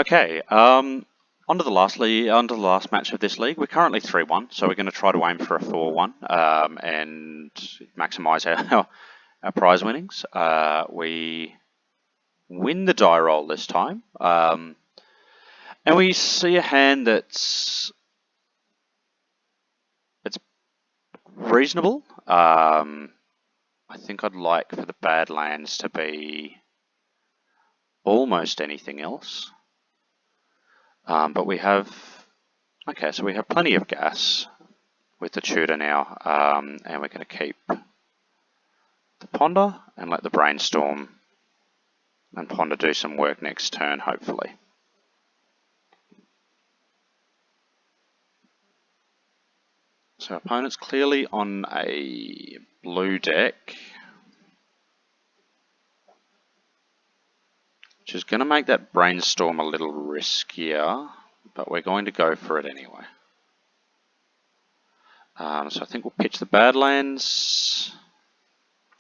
Okay, onto the last match of this league. We're currently 3-1, so we're going to try to aim for a 4-1 and maximise our prize winnings. We win the die roll this time, and we see a hand it's reasonable. I think I'd like for the Badlands to be almost anything else. But we have, okay, so we have plenty of gas with the tutor now, and we're going to keep the ponder and let the brainstorm and ponder do some work next turn, hopefully. So opponent's clearly on a blue deck, which is going to make that brainstorm a little riskier, but we're going to go for it anyway. So I think we'll pitch the Badlands.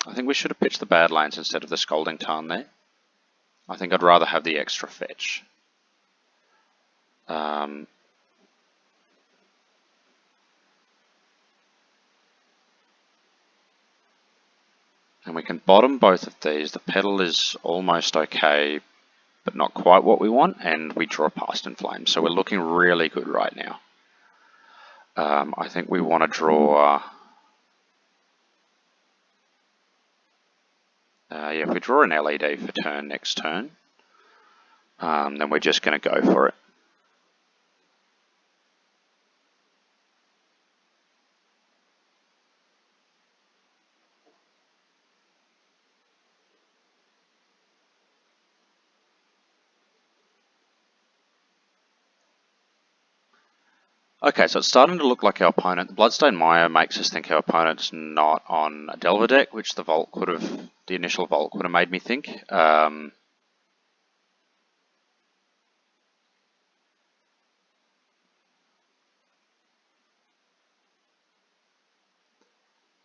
I think we should have pitched the Badlands instead of the Scalding Tarn there. I think I'd rather have the extra fetch. And we can bottom both of these. The pedal is almost okay, but not quite what we want, and we draw past in flames. So we're looking really good right now. I think we want to draw... yeah, if we draw an LED for turn next turn, then we're just going to go for it. Okay, so it's starting to look like our opponent, the Bloodstained Mire, makes us think our opponent's not on a Delver deck, which the Vault could have, the initial Vault could have made me think. And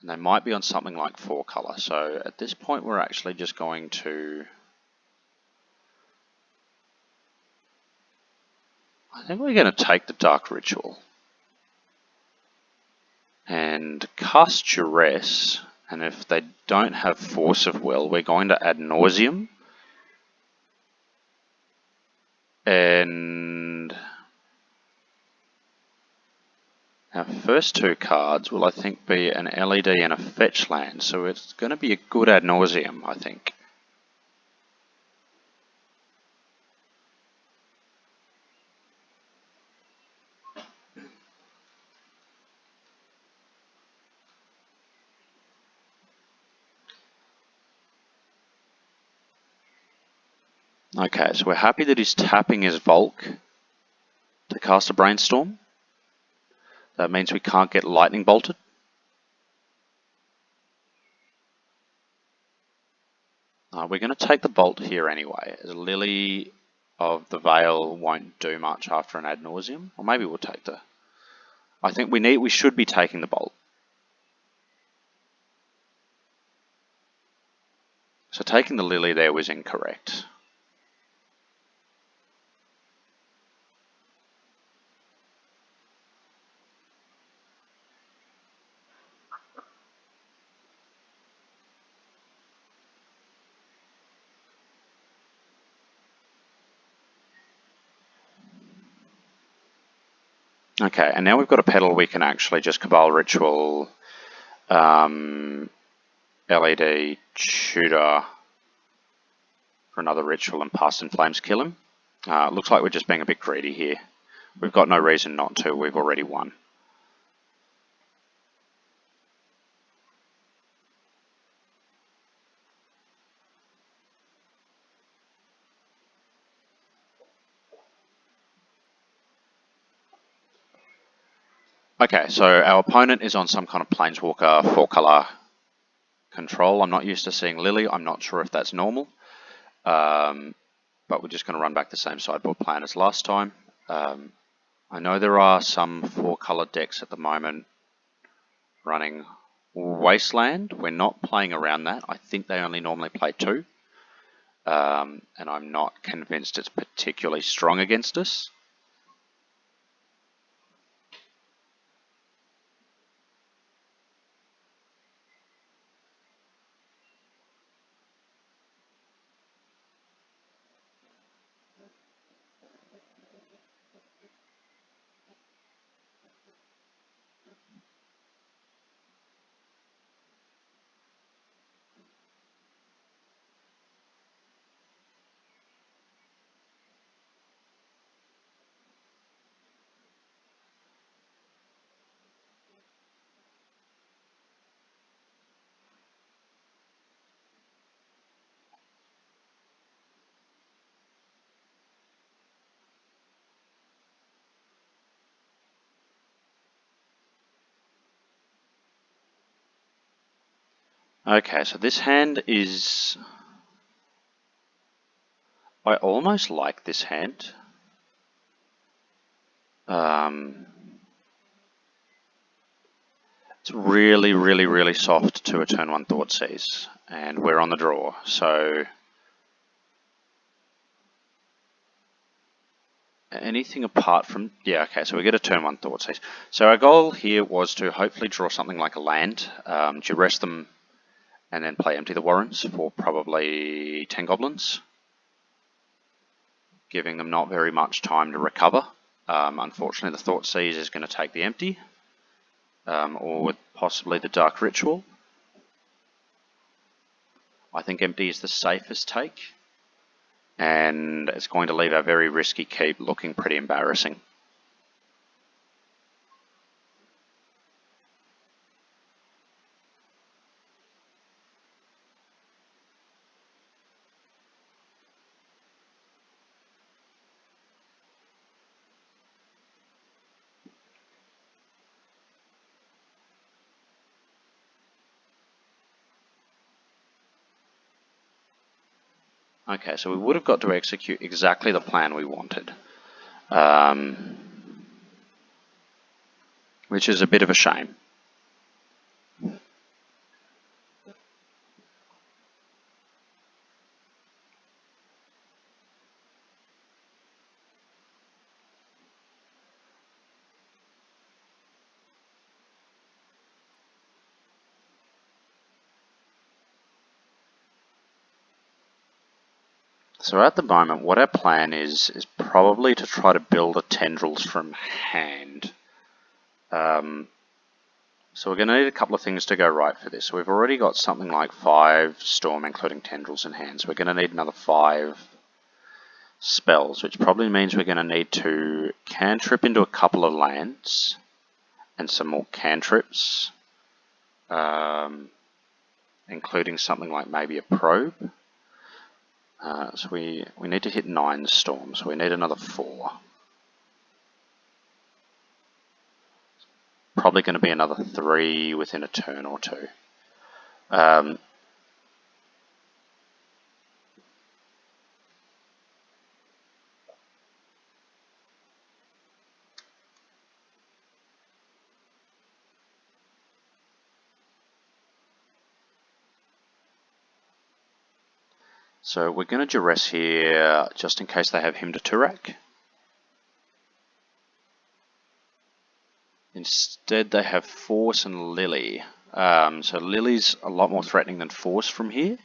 they might be on something like 4-color. So at this point, we're actually just going to... I think we're going to take the Dark Ritual and cast Duress, and if they don't have Force of Will, we're going to Ad Nauseam. And our first two cards will, I think, be an LED and a fetch land, so it's going to be a good Ad Nauseam, I think. Okay, so we're happy that he's tapping his Volk to cast a Brainstorm. That means we can't get Lightning Bolted. We're going to take the Bolt here anyway, as Lily of the Veil won't do much after an Ad Nauseam. Or maybe we'll take the... I think we should be taking the Bolt. So taking the Lily there was incorrect. Okay, and now we've got a pedal, we can actually just Cabal Ritual, LED, Tutor for another Ritual, and Past in Flames kill him. Looks like we're just being a bit greedy here. We've got no reason not to, we've already won. Okay, so our opponent is on some kind of Planeswalker 4-color control. I'm not used to seeing Lily. I'm not sure if that's normal. But we're just going to run back the same sideboard plan as last time. I know there are some 4-color decks at the moment running Wasteland. We're not playing around that. I think they only normally play 2. and I'm not convinced it's particularly strong against us. Okay, so this hand is... I almost like this hand. It's really, really, really soft to a turn 1 Thoughtseize, and we're on the draw, so anything apart from... Yeah, okay, so we get a turn 1 Thoughtseize. So our goal here was to hopefully draw something like a land, duress them, and then play Empty the Warrens for probably 10 goblins, giving them not very much time to recover. Unfortunately, the Thoughtseize is going to take the Empty, or possibly the Dark Ritual. I think Empty is the safest take, and it's going to leave our very risky keep looking pretty embarrassing. Okay, so we would have got to execute exactly the plan we wanted, which is a bit of a shame. So at the moment, what our plan is probably to try to build a tendrils from hand. So we're going to need a couple of things to go right for this. So we've already got something like 5 storm, including tendrils in hand. So we're going to need another 5 spells, which probably means we're going to need to cantrip into a couple of lands and some more cantrips, including something like maybe a probe. So we need to hit 9 storms, so we need another 4. Probably going to be another 3 within a turn or 2. So we're going to duress here just in case they have him to Turak. Instead they have Force and Lily. So Lily's a lot more threatening than Force from here.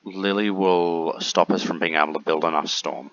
Lily will stop us from being able to build enough storm.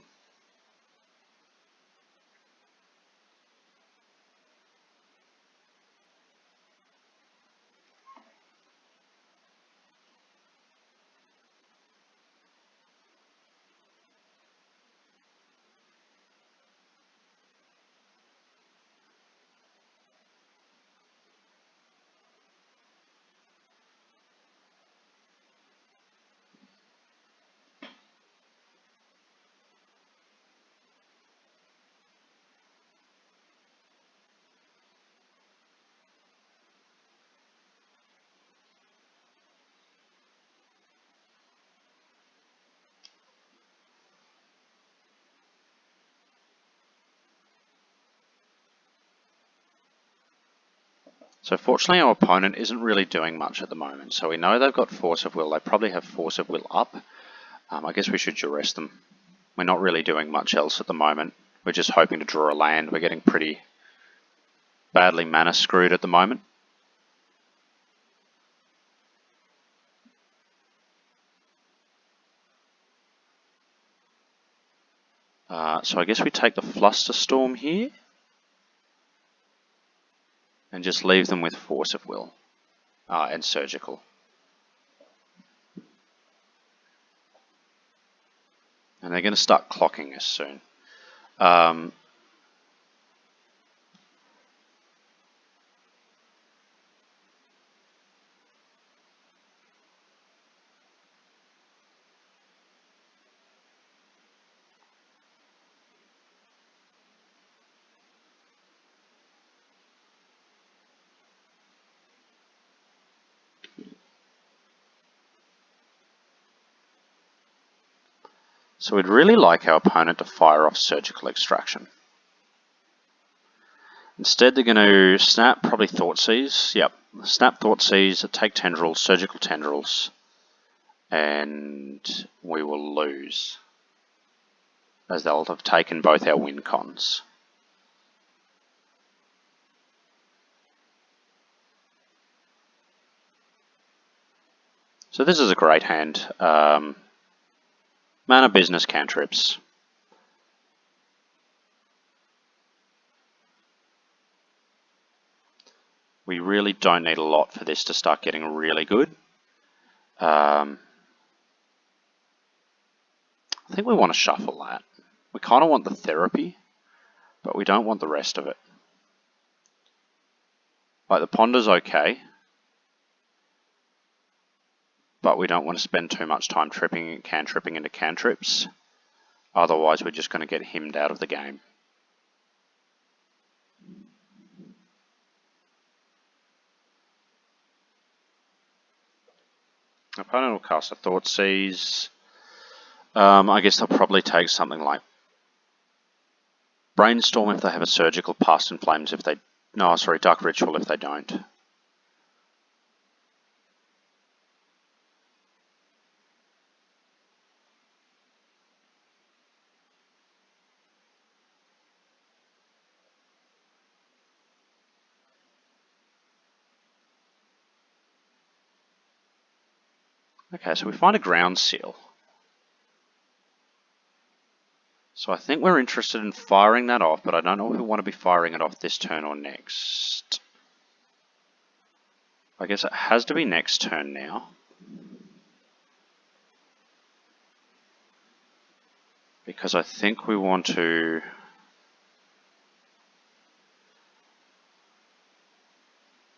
So fortunately our opponent isn't really doing much at the moment. So we know they've got force of will. They probably have force of will up. I guess we should duress them. We're not really doing much else at the moment. We're just hoping to draw a land. We're getting pretty badly mana screwed at the moment. So I guess we take the Flusterstorm here and just leave them with force of will and surgical. And they're going to start clocking us soon. So we'd really like our opponent to fire off surgical extraction. Instead they're going to snap, probably Thoughtseize. Yep, snap Thoughtseize, take tendrils, surgical tendrils, and we will lose, as they'll have taken both our win cons. So this is a great hand. Mana Business cantrips. We really don't need a lot for this to start getting really good. I think we want to shuffle that. We kind of want the therapy, but we don't want the rest of it. Like the ponder's okay, but we don't want to spend too much time cantripping into cantrips. Otherwise we're just going to get himmed out of the game. Opponent will cast a Thoughtseize. I guess they'll probably take something like Brainstorm if they have a surgical, Past in Flames if they... No, sorry, Dark Ritual if they don't. Okay, so we find a Ground Seal. So I think we're interested in firing that off, but I don't know if we want to be firing it off this turn or next. I guess it has to be next turn now. Because I think we want to...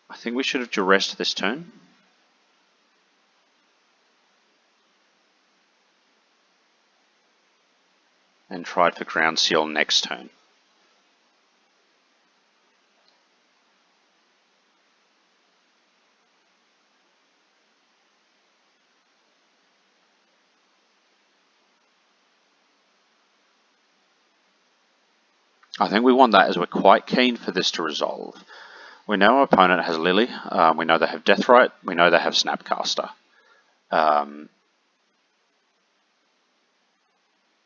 I think we should have duressed this turn. And tried for Ground Seal next turn. I think we want that as we're quite keen for this to resolve. We know our opponent has Lily, we know they have Deathrite, we know they have Snapcaster.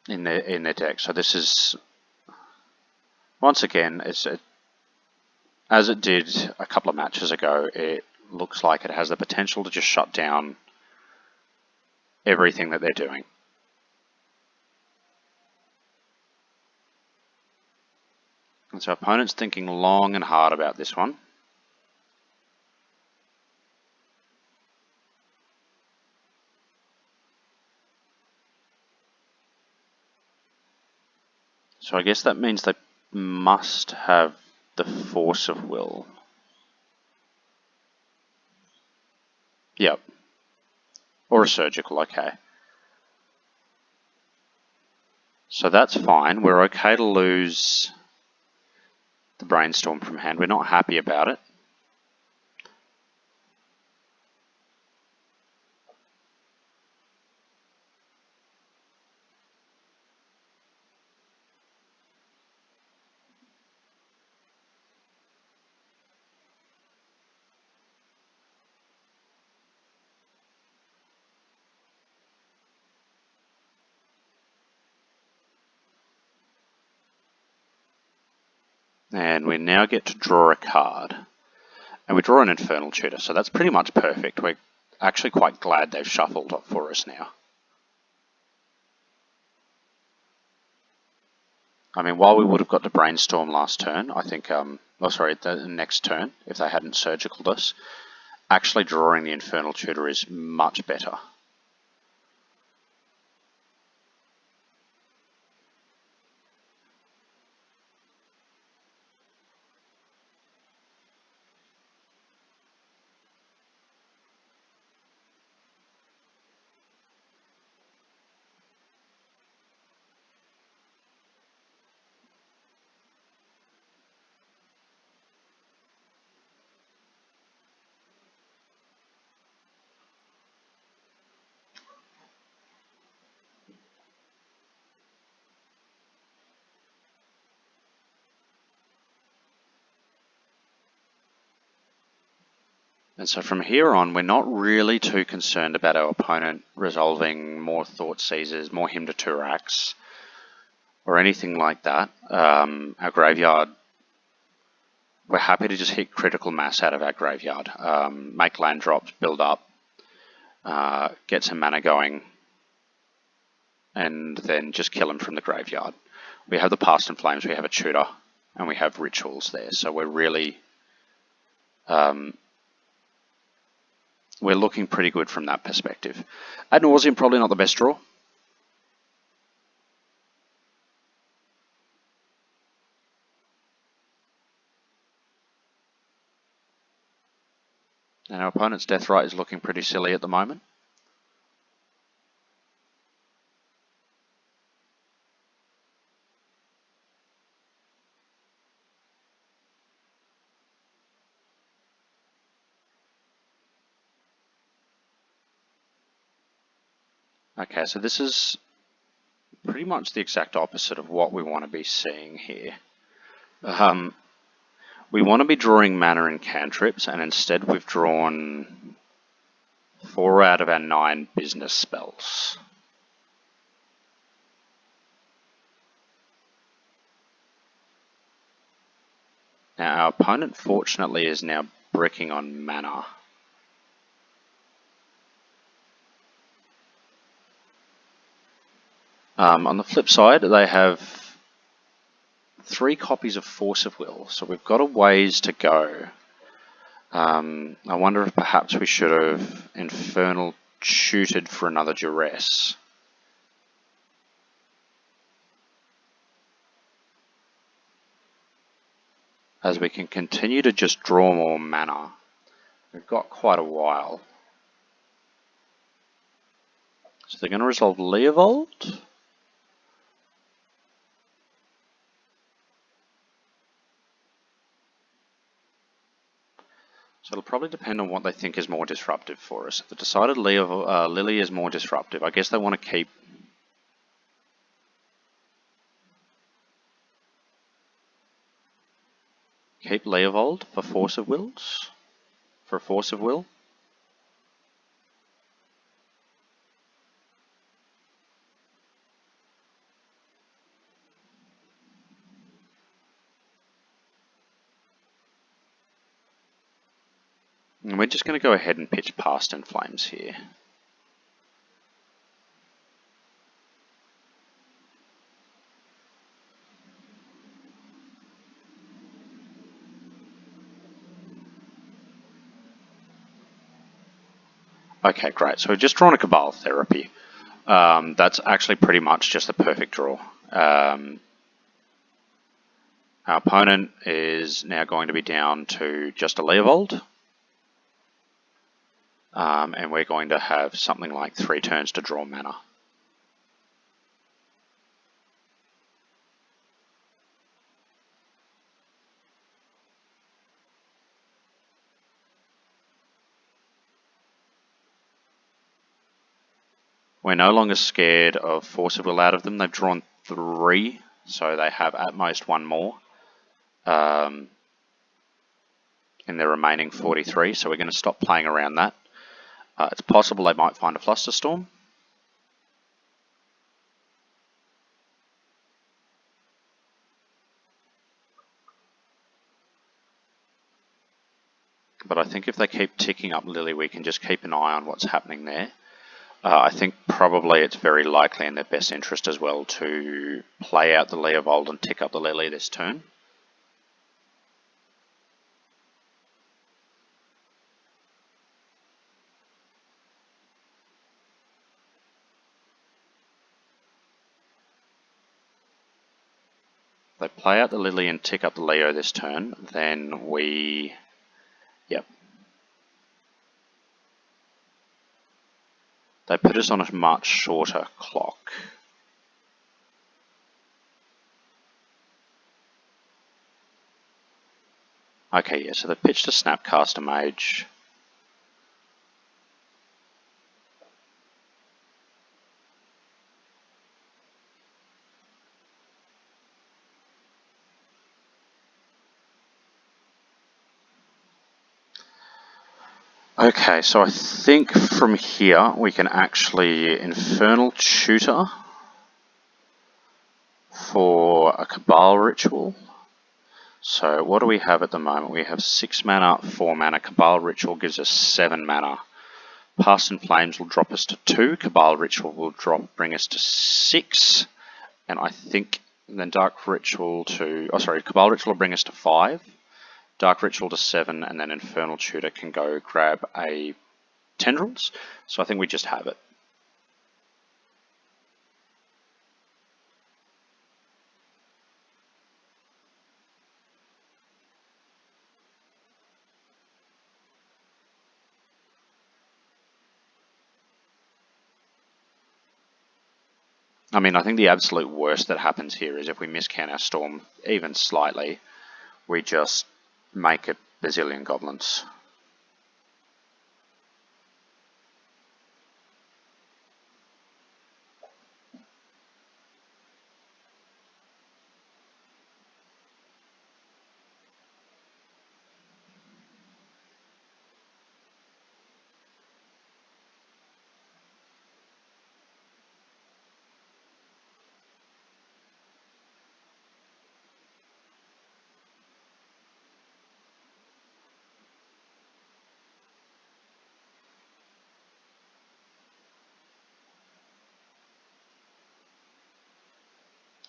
In their deck. So this is, once again, as it did a couple of matches ago, it looks like it has the potential to just shut down everything that they're doing. And so opponent's thinking long and hard about this one. So I guess that means they must have the force of will. Yep. Or a surgical, okay. So that's fine. We're okay to lose the Brainstorm from hand. We're not happy about it. And we now get to draw a card. And we draw an Infernal Tutor, so that's pretty much perfect. We're actually quite glad they've shuffled for us now. I mean, while we would have got to Brainstorm last turn, I think, the next turn, if they hadn't surgicaled us, actually drawing the Infernal Tutor is much better. And so from here on, we're not really too concerned about our opponent resolving more Thought Seizers, more Hymn to Turax, or anything like that. Our graveyard, we're happy to just hit critical mass out of our graveyard, make land drops, build up, get some mana going, and then just kill them from the graveyard. We have the Past in Flames, we have a Tutor, and we have Rituals there, so we're really... we're looking pretty good from that perspective. Ad nauseam, probably not the best draw. And our opponent's Deathrite is looking pretty silly at the moment. Okay, so this is pretty much the exact opposite of what we want to be seeing here. We want to be drawing mana and cantrips, and instead we've drawn 4 out of our 9 business spells. Now our opponent fortunately is now bricking on mana. On the flip side, they have 3 copies of Force of Will, so we've got a ways to go. I wonder if perhaps we should have Infernal Tutored for another Duress. As we can continue to just draw more mana. We've got quite a while. So they're going to resolve Leovold. So it'll probably depend on what they think is more disruptive for us. If they decided Lily is more disruptive, I guess they want to keep Leovold for Force of Wills, for Force of Will. And we're just going to go ahead and pitch Past in Flames here. Okay, great. So we've just drawn a Cabal Therapy. That's actually pretty much just the perfect draw. Our opponent is now going to be down to just a Leovold. And we're going to have something like 3 turns to draw mana. We're no longer scared of Force of Will out of them. They've drawn 3, so they have at most 1 more in their remaining 43, so we're going to stop playing around that. It's possible they might find a Flusterstorm. but I think if they keep ticking up Lily, we can just keep an eye on what's happening there. I think probably it's very likely in their best interest as well to play out the Leovold and tick up the Lily this turn. They play out the Lily and tick up the Leo this turn, then we... Yep. They put us on a much shorter clock. Okay, yeah, so they pitched a Snapcaster Mage. Okay, so I think from here we can actually Infernal Tutor for a Cabal Ritual. So what do we have at the moment? We have 6 mana, 4 mana. Cabal Ritual gives us 7 mana. Past in Flames will drop us to 2. Cabal Ritual will bring us to 6. And I think then Dark Ritual to... Oh, sorry, Cabal Ritual will bring us to 5. Dark Ritual to 7, and then Infernal Tutor can go grab a Tendrils. So I think we just have it. I mean, I think the absolute worst that happens here is if we miscount our Storm even slightly, we just make it Bazillion Goblins.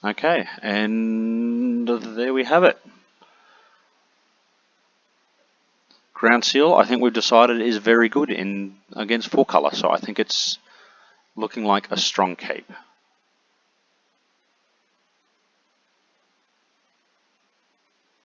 Okay, and there we have it. Ground Seal, I think we've decided is very good against 4 color, so I think it's looking like a strong keep.